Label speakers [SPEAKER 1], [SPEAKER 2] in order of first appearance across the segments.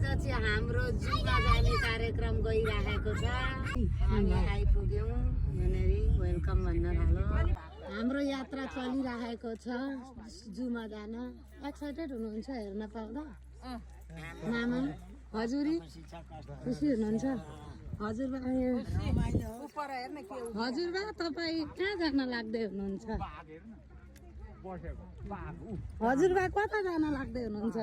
[SPEAKER 1] आज चाहिँ हाम्रो जुमा जाने कार्यक्रम गइरहेको छ। हामी आइपुग्यौँ यहाँनिर वेलकम भन्न थाल्यो। हाम्रो यात्रा चलिरहेको छ जुमा जान। एक्साइटेड हुनुहुन्छ हेर्न पाउँदा? मामा हजुरी खुसी हुनुहुन्छ? हजुरबा तपाईँ कहाँ जान लाग्दै हुनुहुन्छ? हजुरबा कता जान लाग्दै हुनुहुन्छ?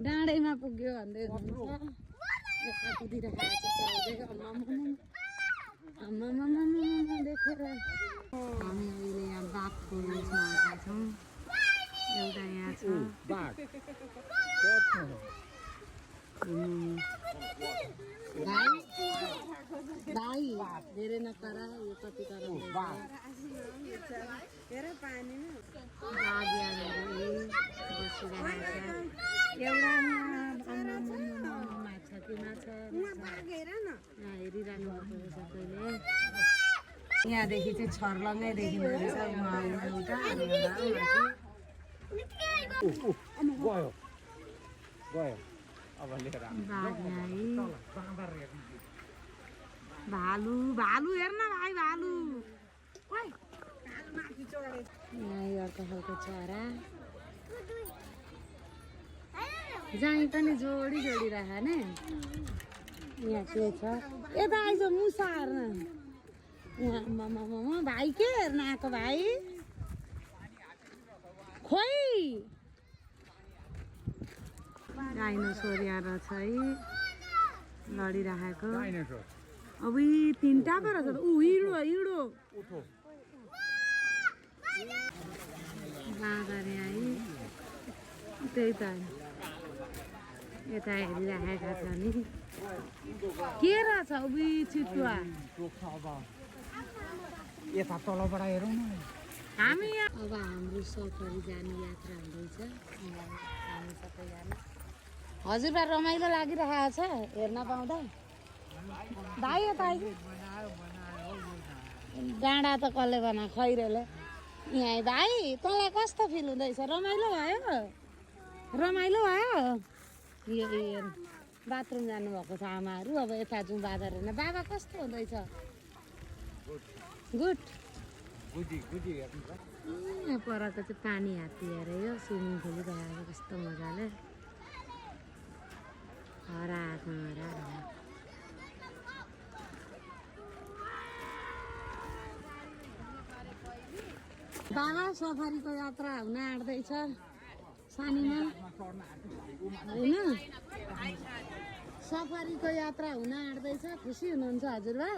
[SPEAKER 1] डाँडैमा पुग्यो भन्दै हुनुहुन्छ। देखेर हामी अहिले यहाँ बाघको रोजमा आएका छौँ। एउटा यहाँ छ भाइ धेरै नकरा यो कति एउटा माछा कि माछा हेरिरहनु भएको सबैले। यहाँदेखि चाहिँ छर्लङ्गै देखिँदो रहेछ एउटा भालु भालु हेर्न भाइ भालु यहाँ अर्को खालको चरा जहीँ पनि जोडी जोडी राख्ने। यहाँ के छ यता आइज मुसा हेर्न। यहाँ भाइ के हेर्न आएको भाइ? खोइ डाइनोसोर यहाँ रहेछ है लडिराखेको। अब तिनवटा पो रहेछ त। हिँडो हिँडो बाँदर यहाँ है त्यही त यता हेरिराखेका छ नि के रहेछ उही चितुवा।
[SPEAKER 2] यता तलबाट हेरौँ न
[SPEAKER 1] हामी अब हाम्रो सफरी जाने यात्रा हुँदैछ हामी सबैजना। हजुरबा रमाइलो लागिरहेको छ हेर्न पाउँदा? भाइ यता आइज डाँडा त कसले बना खैरेले यहाँ भाइ तँलाई कस्तो फिल हुँदैछ? रमाइलो भयो? रमाइलो भयो? यो बाथरुम जानुभएको छ आमाहरू। अब यता जाउँ बाँदर हेर्न। बाबा कस्तो हुँदैछ? गुड। यहाँ परको चाहिँ पानी हात्ती हेरे यो स्विमिङ खेलिरहेको कस्तो मजाले हराएको हरा। बाबा सफारीको यात्रा हुन आँट्दैछ सानीमा होइन? सफारीको यात्रा हुन आँट्दैछ। खुसी हुनुहुन्छ हजुरबा?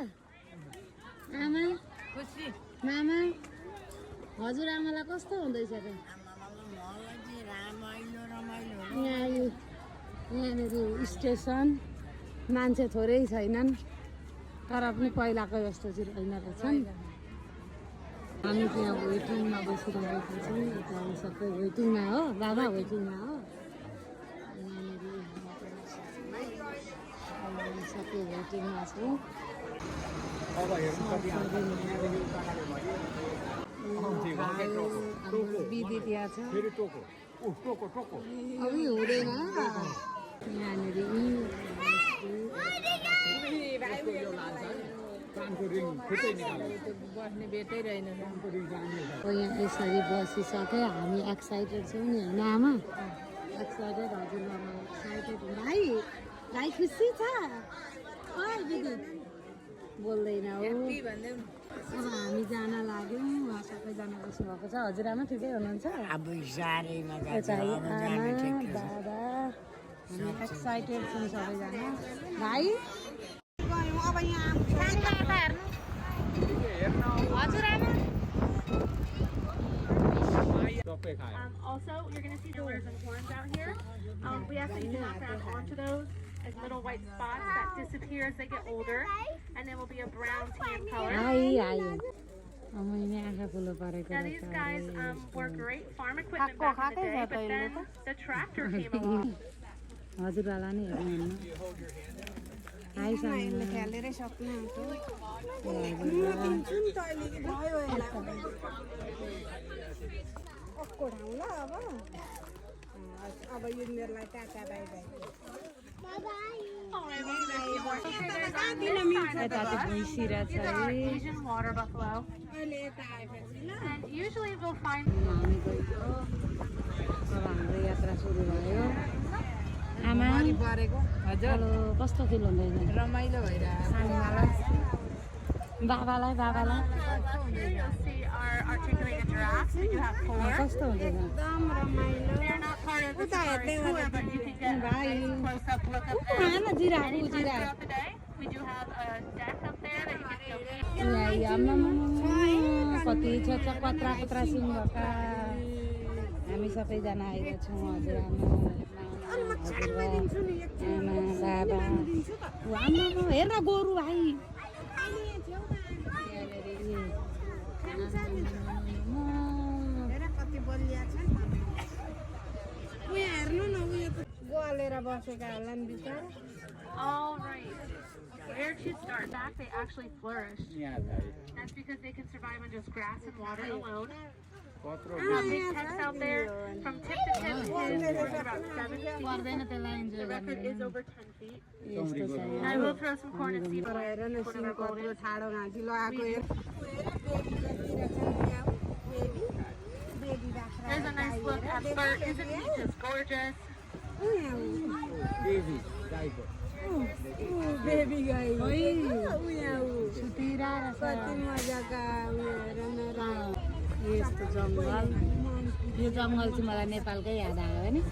[SPEAKER 1] आमा खुसी? मामा हजुरआमालाई कस्तो हुँदैछ त? यहाँनिर स्टेसन मान्छे थोरै छैनन् तर पनि पहिलाको जस्तो चाहिँ होइन रहेछन्। हामी त्यहाँ वेटिङमा बसिरहेको छौँ। यता सबै वेटिङमा हो। बाबा वेटिङमा हो। यहाँनिर सबै वेटिङमा छौँ। विधि त्यहाँ छ अब हुँदैन यहाँनिर। बस्ने बेटै रहेन। यहाँ यसरी बसिसक्यो हामी एक्साइटेड छौँ नि होइन आमा? एक्साइटेड हजुरबामा एक्साइटेड। भाइ भाइ खुसी छ? बोल्दैन हो। अब हामी जान लाग्यौँ। उहाँ सबैजना बस्नुभएको छ। हजुरआमा ठिकै हुनुहुन्छ? दादा हामी एक्साइटेड छौँ सबैजना। भाइ
[SPEAKER 3] Also, you're going to see the ears and horns out here. We ask that you do not grab onto those as little white spots that disappear as they get older, and then will be a brown tan color. Now these guys were great farm equipment back in the day, but then the tractor came along.
[SPEAKER 1] हजुरबालाई नि हेर्नु
[SPEAKER 4] खेलेरै सक्नु अब यो मेरोलाई tata bye bye
[SPEAKER 3] Alright, maybe there's a few more. Okay, there's our sign of the bus. These are our Asian water buffalo.
[SPEAKER 4] अहिले यता आएपछि ल
[SPEAKER 3] And usually we'll find
[SPEAKER 1] हामी गइयो अब हाम्रो यात्रा सुरु भयो आमा
[SPEAKER 4] परेको हजुर
[SPEAKER 1] हेलो कस्तो फिल हुँदैछ
[SPEAKER 4] रमाइलो भइरहेको
[SPEAKER 1] बाबालाई बाबालाई
[SPEAKER 3] here you'll see our articulated giraffes. We do have 4.
[SPEAKER 1] कस्तो हुँदैछ
[SPEAKER 4] एकदम रमाइलो
[SPEAKER 3] They're not part of the safari tour, but you can get a nice close-up look of them.
[SPEAKER 1] आमा giraffe
[SPEAKER 3] Anytime
[SPEAKER 1] giraffe
[SPEAKER 3] throughout the day, we do have a deck up there that you can go
[SPEAKER 1] कति छ कत्रा कत्रा सिङ भएका हामी सबैजना आएका छौँ हजुरआमा आमा बाबा आमा हेर्न गोरु भाइ
[SPEAKER 4] हेर कति बलिया छ उयो हेर्नु न उयो गोलेर बसेका होला नि बिचारा
[SPEAKER 3] All right. Where to start back, they actually flourish.
[SPEAKER 2] यहाँ छ
[SPEAKER 3] That's because they can survive on just grass and water alone.
[SPEAKER 2] कत्रो
[SPEAKER 3] Big text out there from tip to tip is about 7 feet.
[SPEAKER 1] पर्दैन त्यसलाई
[SPEAKER 3] The
[SPEAKER 1] enjoy
[SPEAKER 3] record is over 10 feet.
[SPEAKER 1] यस्तो छ
[SPEAKER 3] I will throw some corn and seed.
[SPEAKER 4] तर हेर न सिङ कत्रो ठाडो घाँटी लगाएको हेर बेबी बाख्रा
[SPEAKER 3] There's a nice look at Bert. Isn't he just gorgeous?
[SPEAKER 2] Baby गाईको
[SPEAKER 4] बेबी गाई
[SPEAKER 1] सुतिरा
[SPEAKER 4] कति मजाका उयो हेर न
[SPEAKER 1] यस्तो जङ्गल यो जङ्गल चाहिँ मलाई नेपालकै याद आयो नि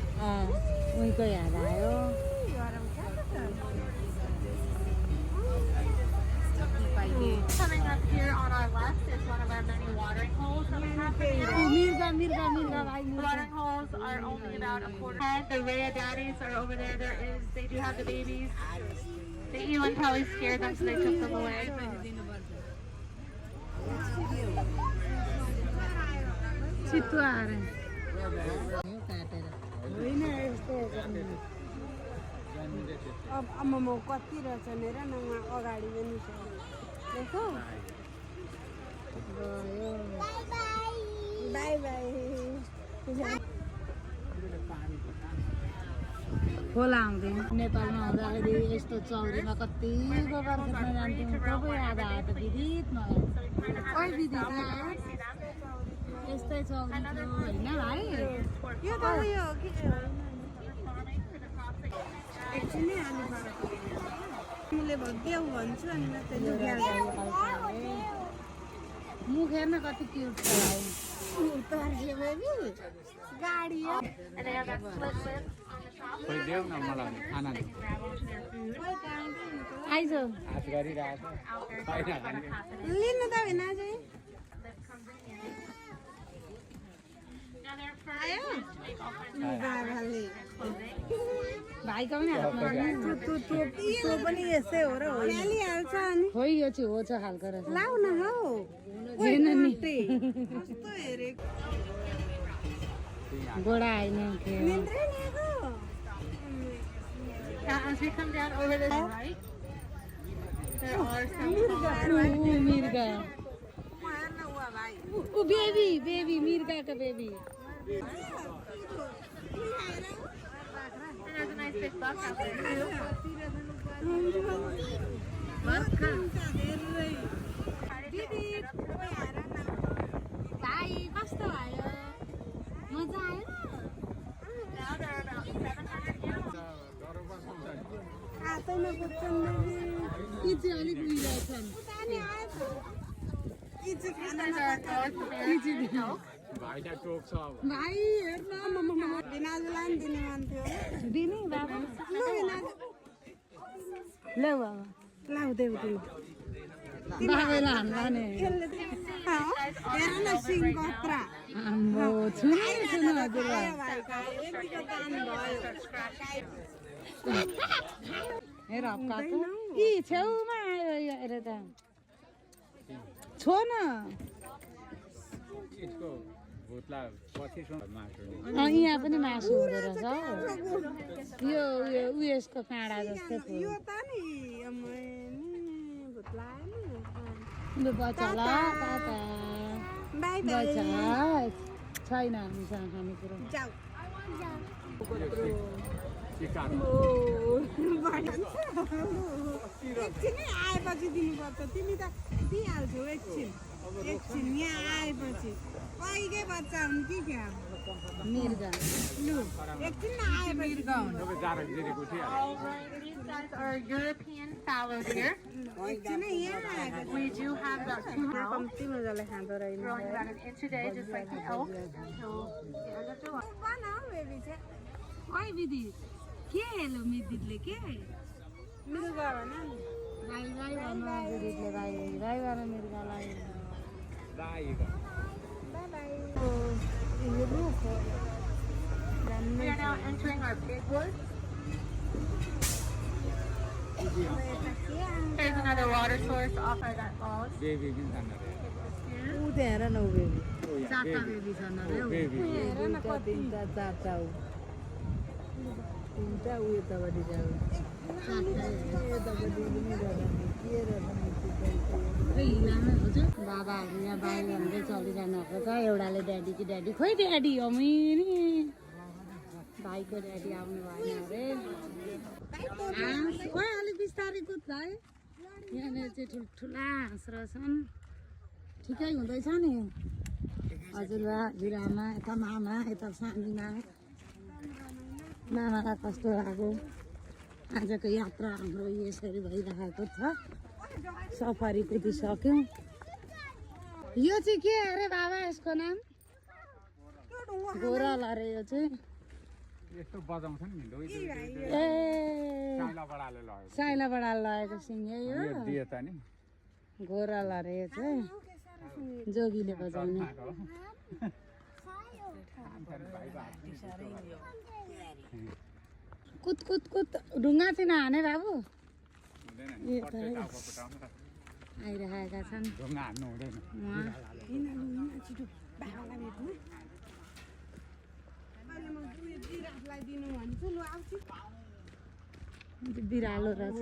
[SPEAKER 1] उहीँको याद आयो
[SPEAKER 3] Coming up here on our left is one of our many watering holes that we have for the animals.
[SPEAKER 1] मिर्गा मिर्गा मिर्गा भाइ
[SPEAKER 3] Watering holes are only about a quarter head. The Rhea daddies are over there. They do have the babies. The Elon probably scared them, so they took them away.
[SPEAKER 1] चितुवा अरे काटेर
[SPEAKER 4] होइन यस्तो अब आम्मामा कति रहेछन् हेर न उहाँ अगाडि पनि छ देखो
[SPEAKER 1] गयो
[SPEAKER 4] बाई बाई
[SPEAKER 1] खोला आउँदैन नेपालमा हुँदाखेरि यस्तो चौरीमा कति गोबर खेल्न जान्थ्यौँ कब याद आयो त विदित मलाई ओइ विदित यस्तै चौरी थियो होइन भाइ
[SPEAKER 4] यो त उयो हो कि एकछिन है अलि मैले भगिदेऊ भन्छु अनि मात्रै लुगाएर
[SPEAKER 1] मुख हेर्न कति क्युट छ भाइ
[SPEAKER 4] तर्स्यो बेबी गाडी हो
[SPEAKER 3] And they have that split lip on the top.
[SPEAKER 2] खोइ देऊ न मलाई खाना
[SPEAKER 3] They can grab onto their food.
[SPEAKER 1] आइज
[SPEAKER 2] हात गरिरहेको
[SPEAKER 3] Out there,
[SPEAKER 2] होइन
[SPEAKER 3] so
[SPEAKER 2] खाने
[SPEAKER 3] pass it in.
[SPEAKER 4] लिनु त होइन अझै
[SPEAKER 3] Lip comes in handy. Now their fur is used to make all kinds of
[SPEAKER 4] बाबाले
[SPEAKER 3] clothing.
[SPEAKER 1] भाइको पनि हातमा
[SPEAKER 4] त्यो पनि यस्तै हो र हो हालिहाल्छ अनि
[SPEAKER 1] खोइ यो चाहिँ हो छ खालको रहेछ
[SPEAKER 4] लाउ न हौ
[SPEAKER 1] हेर्न नि
[SPEAKER 4] कस्तो हेरेको
[SPEAKER 1] गोडा आइन के
[SPEAKER 4] निन्द्रै ल्याएको
[SPEAKER 3] Now as we come down over this right, there are some
[SPEAKER 1] मिर्गा
[SPEAKER 4] म हेर्न उहाँ भाइ
[SPEAKER 1] ऊ बेबी बेबी मिर्गाको baby
[SPEAKER 3] and there's a nice big buck out there too.
[SPEAKER 1] भाइ कस्तो भयो मजा आयो
[SPEAKER 3] Now there are about 700 animals.
[SPEAKER 4] हातैमा कुद्छन्
[SPEAKER 1] यी चाहिँ अलिक उहिरहेछन्
[SPEAKER 4] यी चाहिँ खान
[SPEAKER 3] These are dogs and bears. Elk.
[SPEAKER 2] भाइलाई टोक्छ अब
[SPEAKER 1] भाइ हेर्न
[SPEAKER 4] भिनाजुलाई पनि दिने मन थियो
[SPEAKER 1] दिने बाबा
[SPEAKER 4] ल भिनाजु
[SPEAKER 1] ल बाबा
[SPEAKER 4] लाउ देऊ देऊ
[SPEAKER 1] बाबालाई हान्ला नि
[SPEAKER 4] हेर न सिङ कत्रा
[SPEAKER 1] आम्बो छुनु छुनु हजुर
[SPEAKER 4] भाइ यतिको दाम भयो
[SPEAKER 1] हेर हप्काको यी छेउमा आयो यो हेर त छो न
[SPEAKER 2] यसको भुत्ला पछि मासु
[SPEAKER 1] यहाँ पनि मासु हुँदो रहेछ हौ यो उयो उयसको काँडा जस्तो थियो
[SPEAKER 4] यो त नि भुत्ला
[SPEAKER 1] लु बच्चा ल ताता
[SPEAKER 4] बाई बाई
[SPEAKER 1] बच्चा छैन हामीसँग खानेकुरो
[SPEAKER 4] जाऊ
[SPEAKER 2] चिकन
[SPEAKER 4] एकछिनै आएपछि दिनुपर्छ तिमी त दिइहाल्छौ एकछिन यहाँ आएपछि कहिके बच्चा हुन् कि क्या
[SPEAKER 1] मिर्गा
[SPEAKER 4] लु एकछिन आएपछि
[SPEAKER 2] तपाईँ जाडो गिरेको थियो
[SPEAKER 3] Alright, these guys are European fallow deer.
[SPEAKER 4] एकछिनै यहाँ आएपछि
[SPEAKER 3] We do have about 2 pounds,
[SPEAKER 4] कम्ती मजाले खाँदो रहेछ
[SPEAKER 3] growing about an inch a day, just like the elk. So,
[SPEAKER 4] बनाऊ बेबी चाहिँ ओइ दिदी के हेलो मिदिदले के मिर्गा भन नि
[SPEAKER 1] गाई गाई भन्नु दिदीले गाई गाई भन मिर्गालाई
[SPEAKER 2] राईको
[SPEAKER 4] by by
[SPEAKER 3] we are now entering our big woods. There's another water source off of that log.
[SPEAKER 2] Baby पनि छन् अरे
[SPEAKER 1] ऊ त्यहाँ हेर न ऊ बेबी
[SPEAKER 2] ओ यहाँ
[SPEAKER 1] चारवटा बेबी छन् अरे ऊ।
[SPEAKER 2] बेबी
[SPEAKER 1] दुईटा तिनटा चारवटा ऊ तिनटा ऊ यतापट्टि जाऊ यतापट्टि पनि रहने के रहने बाबाहरू यहाँ बाहिर हाम्रै चलिरहनु भएको छ एउटाले ड्याडी कि ड्याडी खोइ ड्याडी अमिनी भाइको ड्याडी आउनु भएन अरे खोइ अलिक बिस्तारै कुद भाइ यहाँनिर चाहिँ ठुल्ठुला हाँस रहेछन् ठिकै हुँदैछ नि हजुरबा हजुरआमा यता मामा यता सानीमा मामालाई कस्तो लाग्यो आजको यात्रा हाम्रो यसरी भइरहेको छ सफारी कुदिसक्यौँ यो चाहिँ के अरे बाबा यसको नाम गोरल अरे यो चाहिँ
[SPEAKER 2] यस्तो बजाउँछ नि
[SPEAKER 1] ए
[SPEAKER 2] साइला बडाले लग्यो
[SPEAKER 1] साइला बडाल लगेको सिँगै
[SPEAKER 2] यो
[SPEAKER 1] हो
[SPEAKER 2] दिए त नि
[SPEAKER 1] गोरल अरे यो चाहिँ जोगीले बजाउने कुद कुद कुद ढुङ्गा चाहिँ नहाने बाबु
[SPEAKER 2] हुँदैन
[SPEAKER 1] ए
[SPEAKER 2] नि
[SPEAKER 1] त
[SPEAKER 2] पट्टै टाउको फुटाउनु त
[SPEAKER 1] आइरहेका छन्
[SPEAKER 2] ढुङ्गा हान्नु हुँदैन
[SPEAKER 1] उहाँ
[SPEAKER 4] अहिले म जिराफलाई दिनु भन्छु लु आउँछु
[SPEAKER 1] बिरालो रहेछ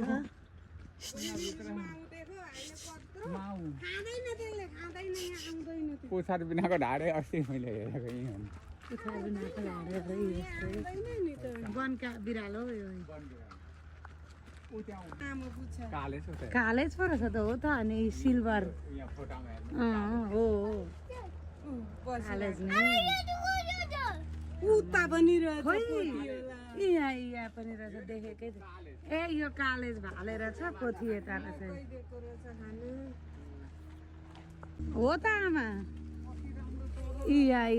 [SPEAKER 4] माउ देखो अहिले कत्रो
[SPEAKER 2] माउ
[SPEAKER 4] खाँदैन त्यसले खाँदैन यहाँ आउँदैन त्यो
[SPEAKER 2] पुछार बिनाको ढाडे अस्ति मैले हेरेको यहीँ हो
[SPEAKER 1] कुखुरा बिनाको ढाडे यस्तै
[SPEAKER 4] आउँदैन नि त
[SPEAKER 1] वनका बिरालो हो यो
[SPEAKER 4] आमा पुग्छ
[SPEAKER 2] काले छ त
[SPEAKER 1] कालै छ रहेछ त हो त अनि सिल्भर
[SPEAKER 2] यहाँ फोटामा हेर्नु
[SPEAKER 1] हो
[SPEAKER 4] बस
[SPEAKER 1] कालेज नै
[SPEAKER 4] उता पनि रहेछ
[SPEAKER 1] खोइ
[SPEAKER 4] पोथी होला।
[SPEAKER 1] यहाँ पनि रहेछ देखेकै थिएँ ए यो कालेज भाले रहेछ पोथी यता रहेछ
[SPEAKER 4] दिएको रहेछ खानु
[SPEAKER 1] हो त आमा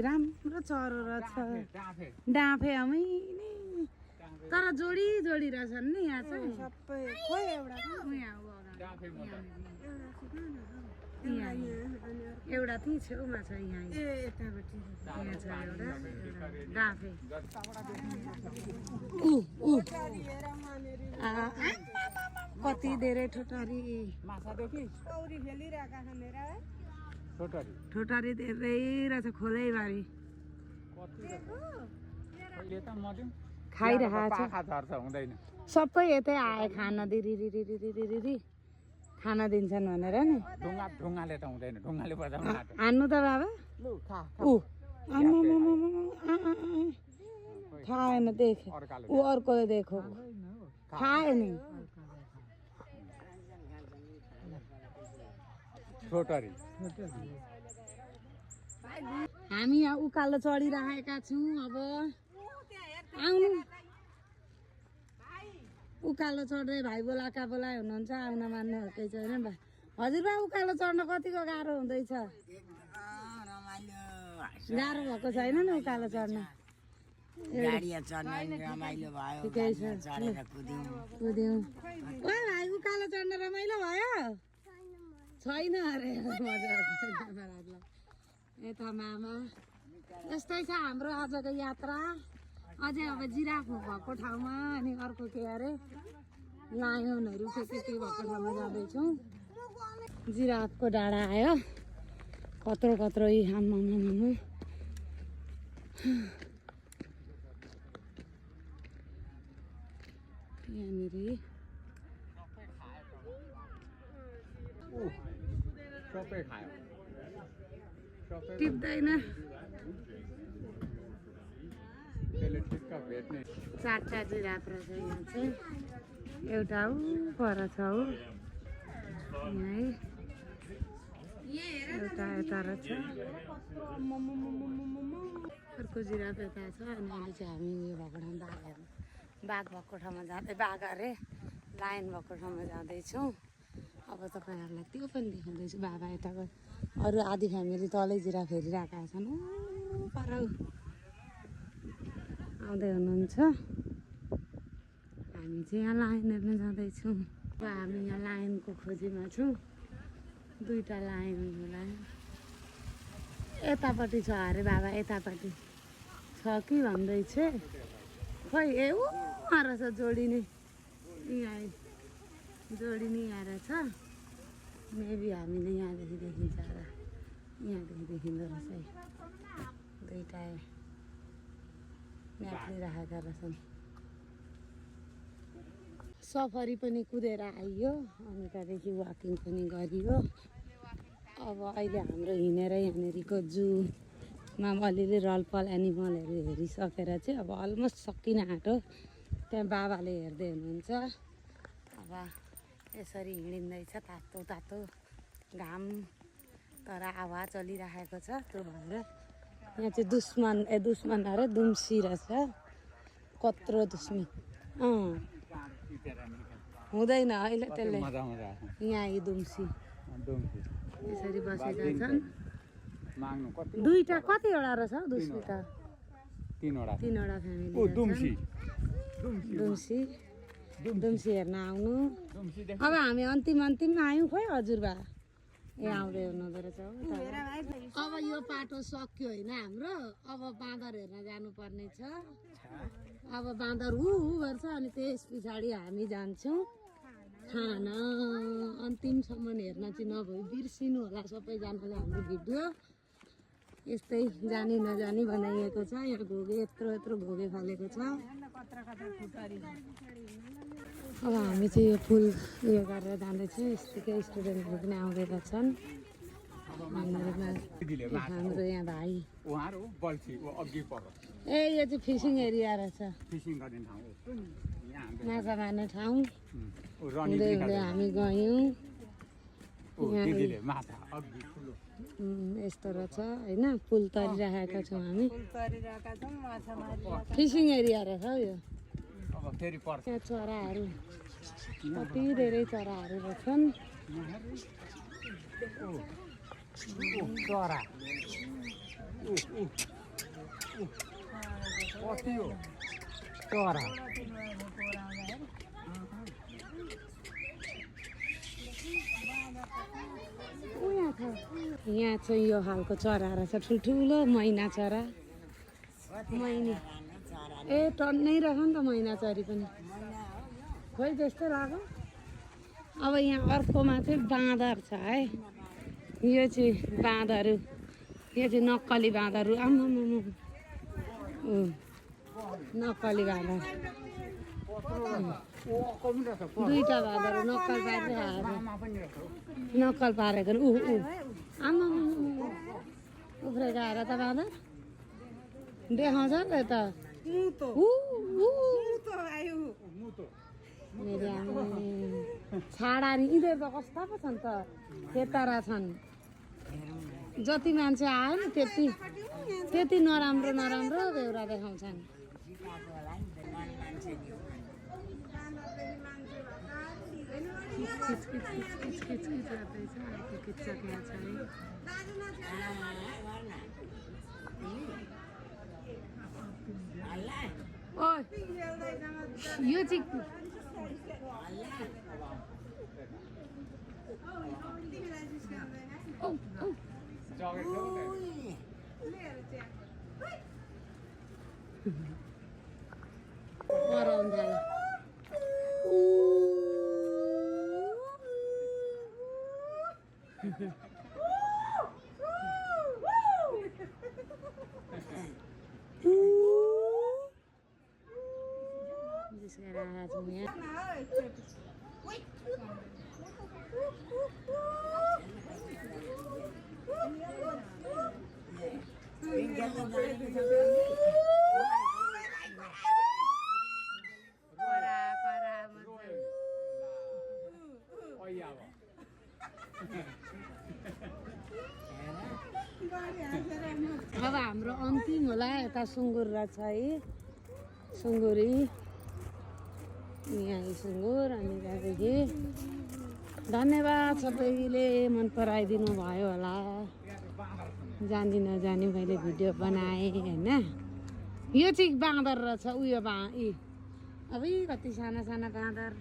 [SPEAKER 1] राम्रो चरो रहेछ
[SPEAKER 2] डाँफे
[SPEAKER 1] डाँफे अमिनी तर जोडी जोडी रहेछन् नि यहाँ चाहिँ
[SPEAKER 4] सबै खोइ एउटा
[SPEAKER 1] यहाँ ऊ अगाडि।
[SPEAKER 2] डाँफे मोटा
[SPEAKER 1] यहाँ एउटा त्यहीँ छेउमा छ यहाँ
[SPEAKER 4] ए यतापट्टि
[SPEAKER 1] यहाँ छ एउटा डाँफे
[SPEAKER 4] हेर मानेरी
[SPEAKER 1] कति धेरै ठोटारी
[SPEAKER 2] माछादेखि
[SPEAKER 4] पौडी खेलिरहेका छन् हेर है
[SPEAKER 2] छोटरी
[SPEAKER 1] ठोटारी धेरै रहेछ खोलैबारी
[SPEAKER 2] अहिले त मध्यम
[SPEAKER 1] खाइरहेको छ
[SPEAKER 2] पाखा झर्छ हुँदैन
[SPEAKER 1] सबै यतै आए खाना दिरी खाना दिन्छन् भनेर नि
[SPEAKER 2] ढुङ्गाले त हुँदैन ढुङ्गाले बजाउनु आँट
[SPEAKER 1] हान्नु त बाबा
[SPEAKER 2] लु खा
[SPEAKER 1] ऊ खाएन देखे
[SPEAKER 2] अर्काले
[SPEAKER 1] ऊ अर्कोले देखो खाए नि
[SPEAKER 2] छोटरी
[SPEAKER 1] हामी यहाँ उकालो चढिरहेका छौँ अब आउनु उकालो चढ्दै भाइ बोलाका बोलाइ हुनुहुन्छ आउन मान्नु केही छैन बा हजुरबा उकालो चढ्न कतिको गाह्रो हुँदैछ गाह्रो भएको छैन नि उकालो चढ्न ठिकै छ कुद्यौँ ओ भाइ उकालो चढ्न रमाइलो भयो छैन अरे मजा यता मामा यस्तै छ हाम्रो आजको यात्रा अझै अब जिराफ भएको ठाउँमा अनि अर्को के अरे लायनहरू के भएको ठाउँमा जाँदैछौँ जिराफको डाँडा आयो कत्रो यी आम्मा यहाँनिर
[SPEAKER 2] सबै खायो
[SPEAKER 1] टिप्दैन
[SPEAKER 2] त्यसले इसका भेट्ने
[SPEAKER 1] 4टा जिराफ रहेछ यहाँ चाहिँ एउटा ऊ पर छ ऊ यहाँ एउटा यता रहेछ अर्को जिराफ यता छ अनि अहिले चाहिँ हामी यो भएको ठाउँ बाघ हेर्नु बाघ भएको ठाउँमा जाँदै बाघ अरे लाइन भएको ठाउँमा जाँदैछौँ अब तपाईँहरूलाई त्यो पनि देखाउँदैछु बाबा यता गयो अरू आधी फ्यामिली तलै जिराफ हेरिरहेका छन् ऊ पर आउँदै हुनुहुन्छ हामी चाहिँ यहाँ लाइन हेर्न जाँदैछौँ अब हामी यहाँ लाइनको खोजीमा छौँ 2टा लाइन यतापट्टि छ अरे बाबा यतापट्टि छ कि भन्दैछ खोइ ए ऊ रहेछ जोडिने यहाँ जोडिने यहाँ रहेछ मेबी हामीले यहाँदेखि देखिन्छ होला यहाँदेखि देखिँदो रहेछ है 2टा म्याप लिइराखेका रहेछन् सफरी पनि कुदेर आइयो अनि त्यहाँदेखि वाकिङ पनि गरियो अब अहिले हाम्रो हिँडेर यहाँनिरको जूमा अलिअलि रलपल एनिमलहरू हेरिसकेर चाहिँ अब अलमोस्ट सकिन आँट्यो त्यहाँ बाबाले हेर्दै हुनुहुन्छ अब यसरी हिँडिँदैछ तातो तातो घाम तर हावा चलिरहेको छ त्यो भएर यहाँ चाहिँ दुश्मन अरे दुम्सी रहेछ कत्रो दुश्मी हुँदैन अहिले त्यसले
[SPEAKER 2] मजा मजा
[SPEAKER 1] यहाँ यी दुम्सी यसरी बसेका छन्
[SPEAKER 2] माग्नु कति
[SPEAKER 1] 2टा कतिवटा रहेछ हौ दुम्सी त
[SPEAKER 2] 3वटा
[SPEAKER 1] फ्यामिली
[SPEAKER 2] ओ दुम्सी
[SPEAKER 1] दुम्सी हेर्न आउनु
[SPEAKER 2] दुम्सी
[SPEAKER 1] अब हामी अन्तिममा आयौँ खोइ हजुरबा ए आउँदै हुनुहुँदो रहेछ हो अब यो पाटो सक्यो होइन हाम्रो अब बाँदर हेर्न जानुपर्ने छ अब बाँदर हु गर्छ अनि त्यस पछाडि हामी जान्छौँ खान अन्तिमसम्म हेर्न चाहिँ नभए बिर्सिनु होला सबैजनाले हाम्रो भिडियो यस्तै जानी नजानी बनाइएको छ यहाँ घोगे यत्रो घोगे फलेको छ अब हामी चाहिँ यो फुल उयो गरेर जाँदैछौँ यस्तै स्टुडेन्टहरू पनि आउँदै गर्छन् हाम्रो यहाँ भाइ
[SPEAKER 2] उहाँहरू बल्छी अघि पर
[SPEAKER 1] ए यो चाहिँ फिसिङ एरिया रहेछ
[SPEAKER 2] फिसिङ गर्ने ठाउँ हो यहाँ
[SPEAKER 1] माछा मार्ने ठाउँ
[SPEAKER 2] रनी
[SPEAKER 1] हुँदै हुँदै हामी गयौँ
[SPEAKER 2] दिदीले माछा अघि ठुलो
[SPEAKER 1] यस्तो रहेछ होइन पुल तरिराखेका छौँ हामी
[SPEAKER 4] तरिरहेका छौँ माछा मारिरहेका
[SPEAKER 1] फिसिङ एरिया रहेछ हौ यो
[SPEAKER 2] अब फेरि पर्छ
[SPEAKER 1] यहाँ चराहरू कति धेरै चराहरू रहेछन्
[SPEAKER 2] चरा कति हो चरा
[SPEAKER 1] यहाँ चाहिँ यो खालको चरा रहेछ ठुल्ठुलो मैना चरा मैनी ए टन्नै रहेछ नि त मैना चरी पनि खोइ त्यस्तो लाग्यो अब यहाँ अर्कोमा चाहिँ बाँदर छ है यो चाहिँ बाँदर यो चाहिँ नक्कली बाँदर आम्मामा नक्कली बाँदर 2टा बाँदर नक्कल पारिरहेको नक्कल पारेको आम्मामा उफ्रेको आएर त बाँदर देखाउँछ नि त मेरो आमा छाडा नि यिनीहरू त कस्ता पो छन् त खेतारा छन् जति मान्छे आयो नि त्यति नराम्रो बेहोरा देखाउँछन् यो चाहिँ अब हाम्रो अन्तिम होला यता सुँगुर रहेछ है सुँगुरी यहाँ सुँगुर अनि त्यहाँदेखि धन्यवाद सबैले मन पराइदिनु भयो होला जानी नजानी मैले भिडियो बनाएँ होइन यो चाहिँ बाँदर रहेछ उयो अब कति साना साना बाँदर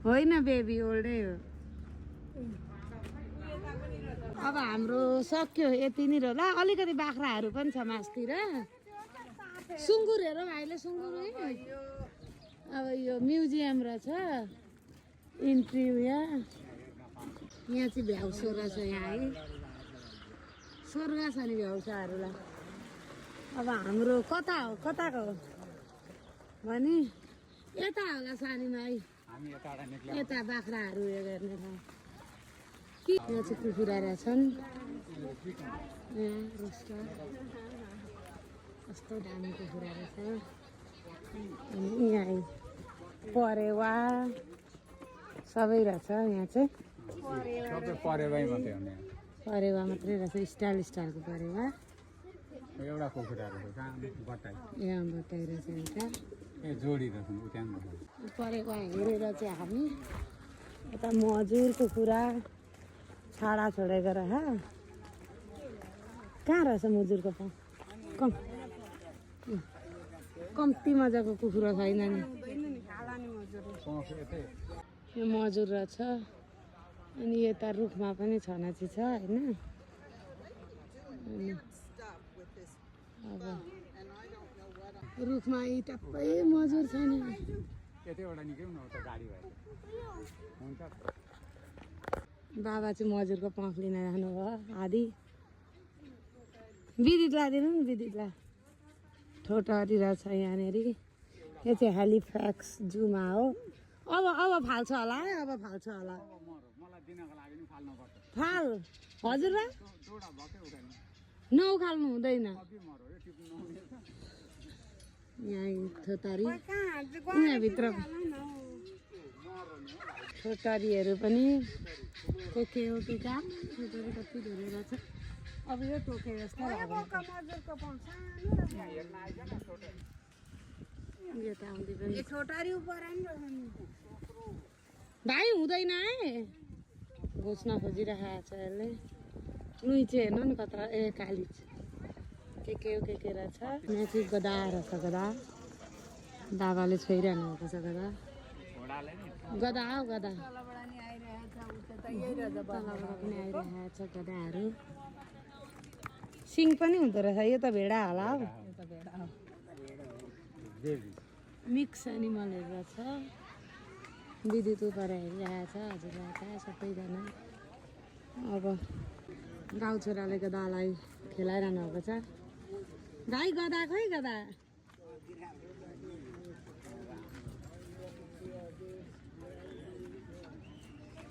[SPEAKER 1] होइन बेबी ओल्डै हो अब हाम्रो सक्यो यति नै रह्यो ल अलिकति बाख्राहरू पनि छ मासतिर सुँगुर हेर भाइले सुँगुर है अब यो म्युजियम रहेछ इन्ट्री यहाँ चाहिँ भ्याउसो रहेछ यहाँ है स्वर्ग छ नि भ्याउसाहरूलाई अब हाम्रो कताको हो भने यता होला सानीमाई यता बाख्राहरू उयो गर्ने ठाउँ के यहाँ चाहिँ कुखुरा रहेछन् कस्तो दामी कुखुरा रहेछ अनि यहाँ परेवा सबै रहेछ यहाँ चाहिँ परेवा मात्रै रहेछ स्टाइलको परेवा
[SPEAKER 2] एउटा कुखुरा रहेछ
[SPEAKER 1] यहाँ बताइरहेछ एउटा
[SPEAKER 2] जोडी रहेछ
[SPEAKER 1] परेवा हेरेर चाहिँ हामी यता मजुर कुखुरा छाडा छोडेको रह कहाँ रहेछ मजुरको पाउ कम्ती मजाको कुखुरा छैन नि यो मजुर रहेछ अनि यता रुखमा पनि छनाची छ होइन अब रुखमा यी टप्पै मजुर छ नि बाबा चाहिँ मजुरको पाख लिन जानुभयो आधी विदित लादिनु नि विदितलाई ठोटरी रहेछ यहाँनिर यो चाहिँ हेलिफ्याक्स जूमा हो अब फाल्छ होला है अब फाल्छ होला फाल हजुर नउखाल्नु हुँदैन यहाँ ठोटारी यहाँभित्र ठोटारीहरू पनि टोक्यो टिका ठोटारी कति धेरै रहेछ अब यो टोके जस्तो भाइ हुँदैन है घोच्न खोजिरहेको छ यसले लुइचे हेर्नु नि कता ए कालिज के रहेछ यहाँ चाहिँ गदा रहेछ गदा बाबाले छोइरहनु भएको छ गदा हो गदा तलबाट पनि आइरहेको छ गदाहरू सिङ पनि हुँदो रहेछ यो त भेडा होला हौ मिक्स एनिमलहरू रहेछ विद्युत उपर हेरिरहेको छ हजुरबा सबैजना अब गाउँ छोराले गदालाई खेलाइरहनु भएको छ भाइ गदा खै गदा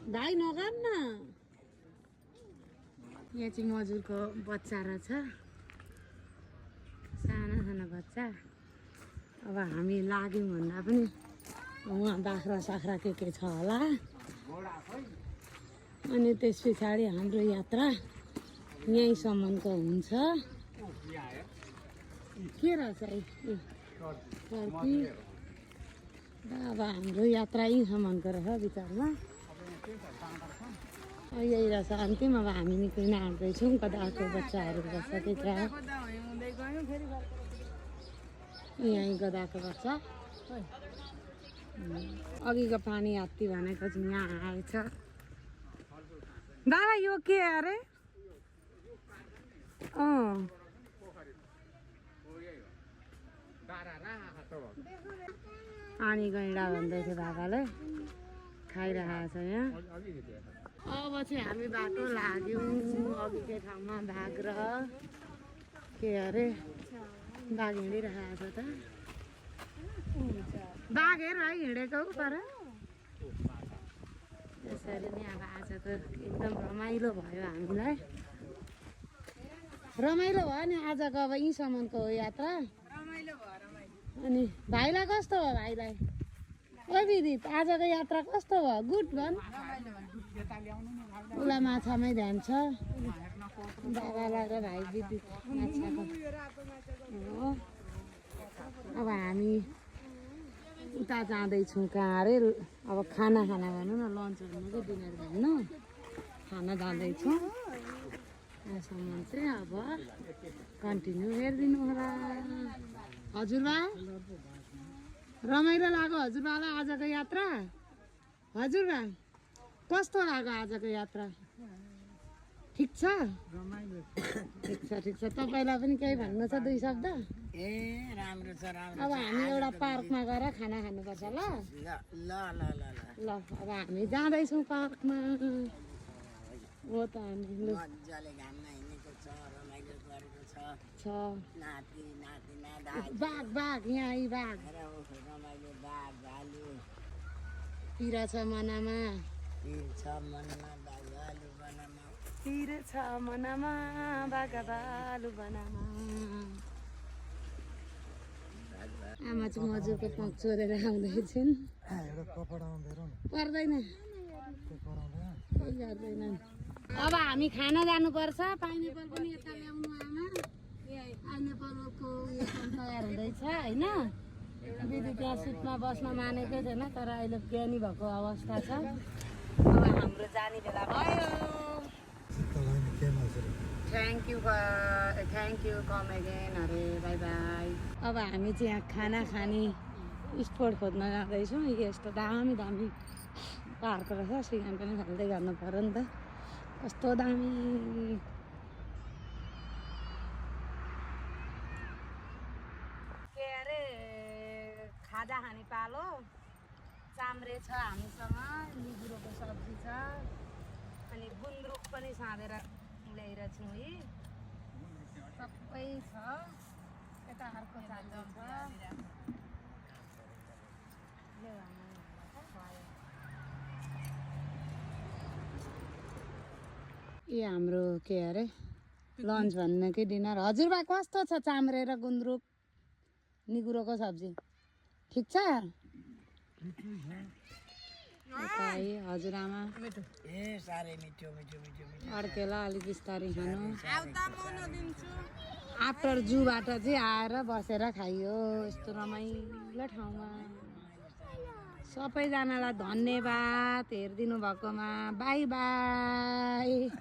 [SPEAKER 1] भाइ नगर् न यहाँ चाहिँ मजुरको बच्चा रहेछ साना बच्चा अब हामी लाग्यौँ भन्दा पनि उहाँ बाख्रा साख्रा के छ होला अनि त्यस पछाडि हाम्रो यात्रा यहीँसम्मको हुन्छ के रहेछ टर्की अब हाम्रो यात्रा यहीँसम्मको रहेछ विचारमा यही रहेछ अन्तिम अब हामी निक्लिन आँट्दैछौँ गदाको बच्चाहरू बस्छ त्यत्र यहीँ गदाको बच्चा अघिको पानी हात्ती भनेको चाहिँ यहाँ आएछ दादा यो के अरे पानी गैँडा भन्दै थियो बाबाले खाइरहेको छ यहाँ अब चाहिँ हामी बाटो लाग्यौँ अघिकै ठाउँमा बाघ र के अरे बाघ हिँडिरहेको छ त बाघ हेर है हिँडेको पर यसरी नै अब आजको एकदम रमाइलो भयो हामीलाई रमाइलो भयो नि आजको अब यहीँसम्मको हो यात्रा अनि भाइलाई कस्तो भयो भाइलाई ओ विदित आजको यात्रा कस्तो भयो गुड भन् उसलाई माछामै ध्यान छ बाबालाई र भाइ दिदी माछाको हो। अब हामी उता जाँदैछौँ कहाँ अरे अब खाना भनौँ न लन्च भन्नु कि डिनर भन्नु खाना जाँदैछौँ यहाँसम्म चाहिँ अब कन्टिन्यू हेरिदिनु होला। हजुरबा रमाइलो लाग्यो हजुरबालाई आजको यात्रा? हजुरबा कस्तो लाग्यो आजको यात्रा? ठिक छ? ठिक छ। तपाईँलाई पनि केही भन्नु छ 2 शब्द?
[SPEAKER 5] राम्रो छ राम्रो।
[SPEAKER 1] अब हामी एउटा पार्कमा गएर खाना खानुपर्छ ल? ल अब हामी जाँदैछौँ पार्कमा। हो त हामी
[SPEAKER 5] मजाले घाममा हिँडेको छ, रमाइलो गरेको छ। नाति नातिना दाजु
[SPEAKER 1] बाघ यहाँ यी बाघ
[SPEAKER 5] रमाइलो बाघ भालु
[SPEAKER 1] पिर छ मनामा
[SPEAKER 5] छ मनमा भालु बनामा
[SPEAKER 1] पिर छ मनामा बाघ भालु बनामा। आमा चाहिँ मजुरको पख चोरेर आउँदैछन्। पर्दैन केही गर्दैनन्। अब हामी खाना जानुपर्छ। पाइनएप्पल पनि यता ल्याउनु आमा। पाइनएप्पलको उयो तयार हुँदैछ होइन। दिदी त्यहाँ सिटमा बस्न मानेकै थिएन तर अहिले ज्ञानी भएको अवस्था छ। अब हाम्रो जाने बेला भयो। थ्याङ्क यू कम अगेन अरे बाई बाई। अब हामी चाहिँ यहाँ खाना खाने स्पोट खोज्न जाँदैछौँ। यस्तो दामी पार्क रहेछ। सिँगान पनि खाल्दै गर्नु पऱ्यो नि त। कस्तो दामी के अरे खाजा खाने पालो चाम्रे छ हामीसँग। निगुरोको सब्जी छ अनि गुन्द्रुक पनि साँधेर ल्याएर छौँ। यी सबै छ। यता अर्को चाल्लो छ। यो हाम्रो के अरे लन्च भन्ने कि डिनर। हजुरबा कस्तो छ चाम्रे र गुन्द्रुक निगुरोको सब्जी? ठिक छ? हजुरआमा
[SPEAKER 5] साह्रै मिठो मिठो मिठो मिठो
[SPEAKER 1] अर्केला अलिक बिस्तारै खानु। आफ्टर जूबाट चाहिँ आएर बसेर खाइयो यस्तो रमाइलो ठाउँमा। सबैजनालाई धन्यवाद हेरिदिनु भएकोमा। By by.